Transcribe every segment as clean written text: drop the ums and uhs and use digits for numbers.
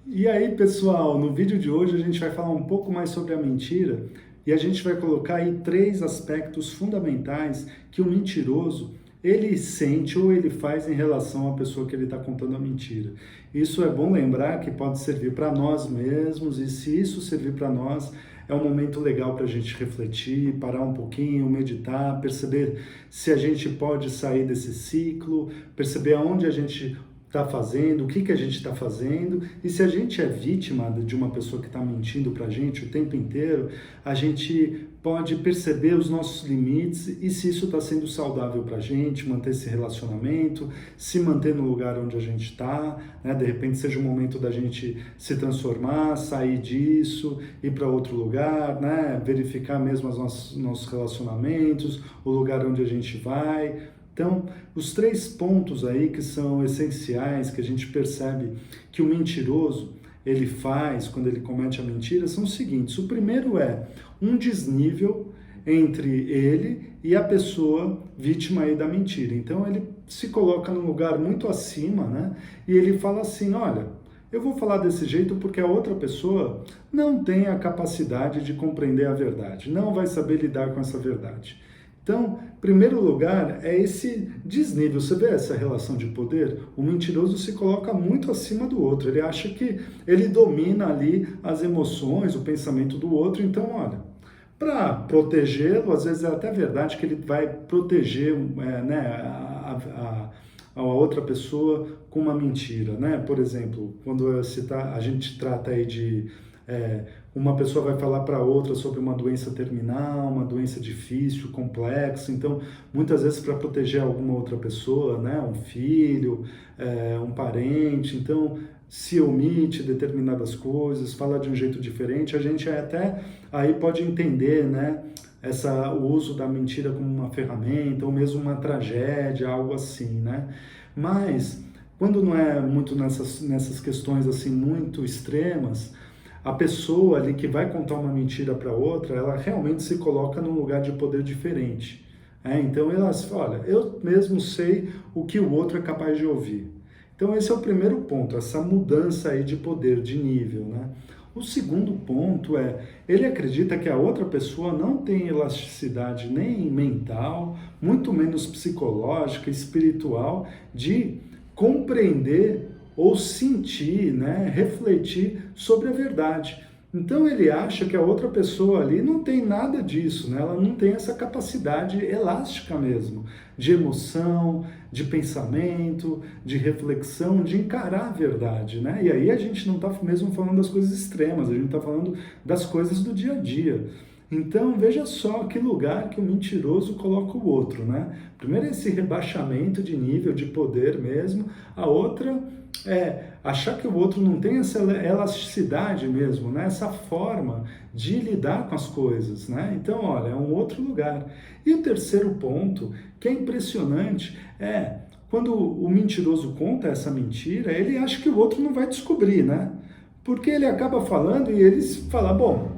E aí, pessoal, no vídeo de hoje a gente vai falar um pouco mais sobre a mentira e a gente vai colocar aí três aspectos fundamentais que o mentiroso ele sente ou ele faz em relação à pessoa que ele está contando a mentira. Isso é bom lembrar que pode servir para nós mesmos e se isso servir para nós, é um momento legal para a gente refletir, parar um pouquinho, meditar, perceber se a gente pode sair desse ciclo, perceber aonde a gente está fazendo, o que, que a gente está fazendo, e se a gente é vítima de uma pessoa que está mentindo para a gente o tempo inteiro, a gente pode perceber os nossos limites e se isso está sendo saudável para a gente, manter esse relacionamento, se manter no lugar onde a gente está, né? De repente seja o momento da gente se transformar, sair disso, ir para outro lugar, né? Verificar mesmo os nossos relacionamentos, o lugar onde a gente vai. Então, os três pontos aí que são essenciais, que a gente percebe que o mentiroso ele faz quando ele comete a mentira, são os seguintes. O primeiro é um desnível entre ele e a pessoa vítima aí da mentira. Então, ele se coloca num lugar muito acima, né? E ele fala assim, olha, eu vou falar desse jeito porque a outra pessoa não tem a capacidade de compreender a verdade, não vai saber lidar com essa verdade. Então, em primeiro lugar, é esse desnível. Você vê essa relação de poder? O mentiroso se coloca muito acima do outro. Ele acha que ele domina ali as emoções, o pensamento do outro. Então, olha, para protegê-lo, às vezes é até verdade que ele vai proteger né, a outra pessoa com uma mentira, né? Por exemplo, quando a gente trata aí de uma pessoa vai falar para outra sobre uma doença terminal, uma doença difícil, complexa. Então, muitas vezes para proteger alguma outra pessoa, né, um filho, um parente, então se omite determinadas coisas, fala de um jeito diferente, a gente até aí pode entender, né, o uso da mentira como uma ferramenta, ou mesmo uma tragédia, algo assim, né? Mas, quando não é muito nessas questões assim muito extremas, a pessoa ali que vai contar uma mentira para outra, ela realmente se coloca num lugar de poder diferente. Então ela fala, olha, eu mesmo sei o que o outro é capaz de ouvir. Então esse é o primeiro ponto, essa mudança aí de poder, de nível, né? O segundo ponto é, ele acredita que a outra pessoa não tem elasticidade nem mental, muito menos psicológica, espiritual, de compreender ou sentir, né, refletir sobre a verdade. Então ele acha que a outra pessoa ali não tem nada disso, né? Ela não tem essa capacidade elástica mesmo, de emoção, de pensamento, de reflexão, de encarar a verdade, né? E aí a gente não está mesmo falando das coisas extremas, a gente está falando das coisas do dia a dia. Então, veja só que lugar que o mentiroso coloca o outro, né? Primeiro esse rebaixamento de nível, de poder mesmo. A outra é achar que o outro não tem essa elasticidade mesmo, né? Essa forma de lidar com as coisas, né? Então, olha, é um outro lugar. E o terceiro ponto, que é impressionante, é quando o mentiroso conta essa mentira, ele acha que o outro não vai descobrir, né? Porque ele acaba falando e ele fala, bom,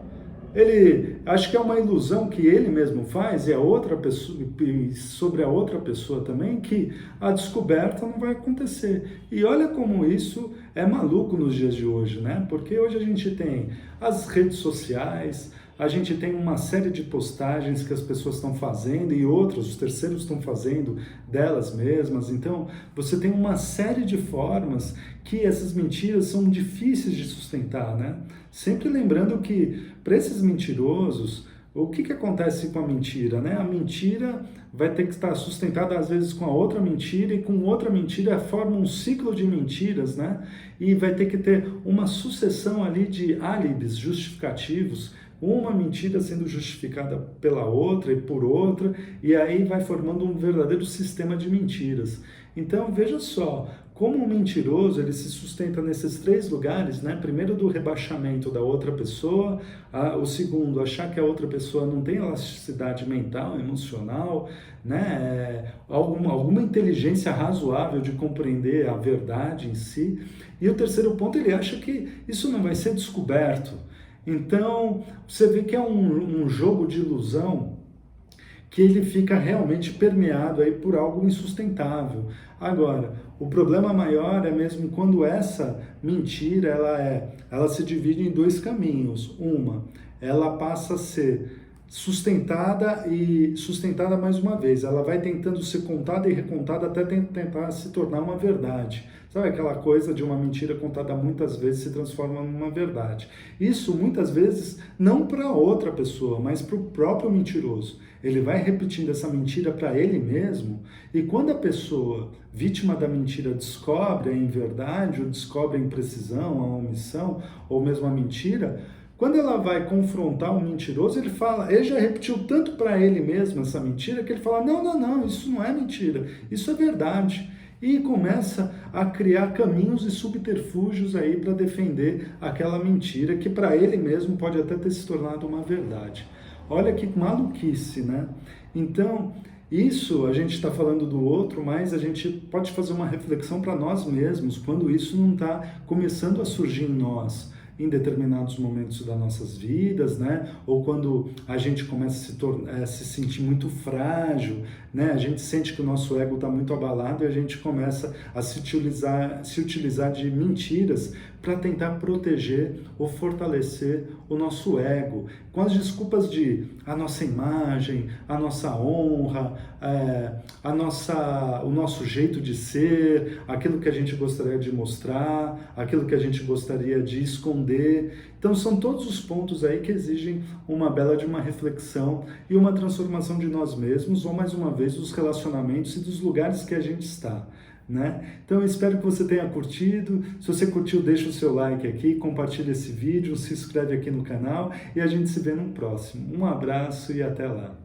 ele acho que é uma ilusão que ele mesmo faz e a outra pessoa, e sobre a outra pessoa também, que a descoberta não vai acontecer. E olha como isso é maluco nos dias de hoje, né? Porque hoje a gente tem as redes sociais, a gente tem uma série de postagens que as pessoas estão fazendo e outras, os terceiros estão fazendo delas mesmas. Então, você tem uma série de formas que essas mentiras são difíceis de sustentar, né? Sempre lembrando que, para esses mentirosos, o que acontece com a mentira, né? A mentira vai ter que estar sustentada às vezes com a outra mentira e com outra mentira forma um ciclo de mentiras, né? E vai ter que ter uma sucessão ali de álibis justificativos, uma mentira sendo justificada pela outra e por outra, e aí vai formando um verdadeiro sistema de mentiras. Então veja só, como o mentiroso ele se sustenta nesses três lugares, né? Primeiro do rebaixamento da outra pessoa, o segundo, achar que a outra pessoa não tem elasticidade mental, emocional, né? Alguma inteligência razoável de compreender a verdade em si. E o terceiro ponto, ele acha que isso não vai ser descoberto. Então, você vê que é um jogo de ilusão que ele fica realmente permeado aí por algo insustentável. Agora, O problema maior é mesmo quando essa mentira ela se divide em dois caminhos. Uma, ela passa a ser sustentada mais uma vez. Ela vai tentando ser contada e recontada até tentar se tornar uma verdade. Sabe aquela coisa de uma mentira contada muitas vezes se transforma numa verdade. Isso muitas vezes não para outra pessoa, mas para o próprio mentiroso. Ele vai repetindo essa mentira para ele mesmo, e quando a pessoa vítima da mentira descobre a inverdade, ou descobre a imprecisão, a omissão, ou mesmo a mentira, quando ela vai confrontar o mentiroso, ele já repetiu tanto para ele mesmo essa mentira, que ele fala, não, isso não é mentira, isso é verdade. E começa a criar caminhos e subterfúgios aí para defender aquela mentira, que para ele mesmo pode até ter se tornado uma verdade. Olha que maluquice, né? Então, isso a gente está falando do outro, mas a gente pode fazer uma reflexão para nós mesmos, quando isso não está começando a surgir em nós, em determinados momentos das nossas vidas, né? Ou quando a gente começa a se sentir muito frágil, né? A gente sente que o nosso ego está muito abalado e a gente começa a se utilizar de mentiras para tentar proteger ou fortalecer o nosso ego, com as desculpas de a nossa imagem, a nossa honra, o nosso jeito de ser, aquilo que a gente gostaria de mostrar, aquilo que a gente gostaria de esconder. Então são todos os pontos aí que exigem uma bela de uma reflexão e uma transformação de nós mesmos, ou mais uma vez dos relacionamentos e dos lugares que a gente está. Né? Então eu espero que você tenha curtido. Se você curtiu, deixa o seu like aqui, compartilha esse vídeo, se inscreve aqui no canal e a gente se vê no próximo. Um abraço e até lá!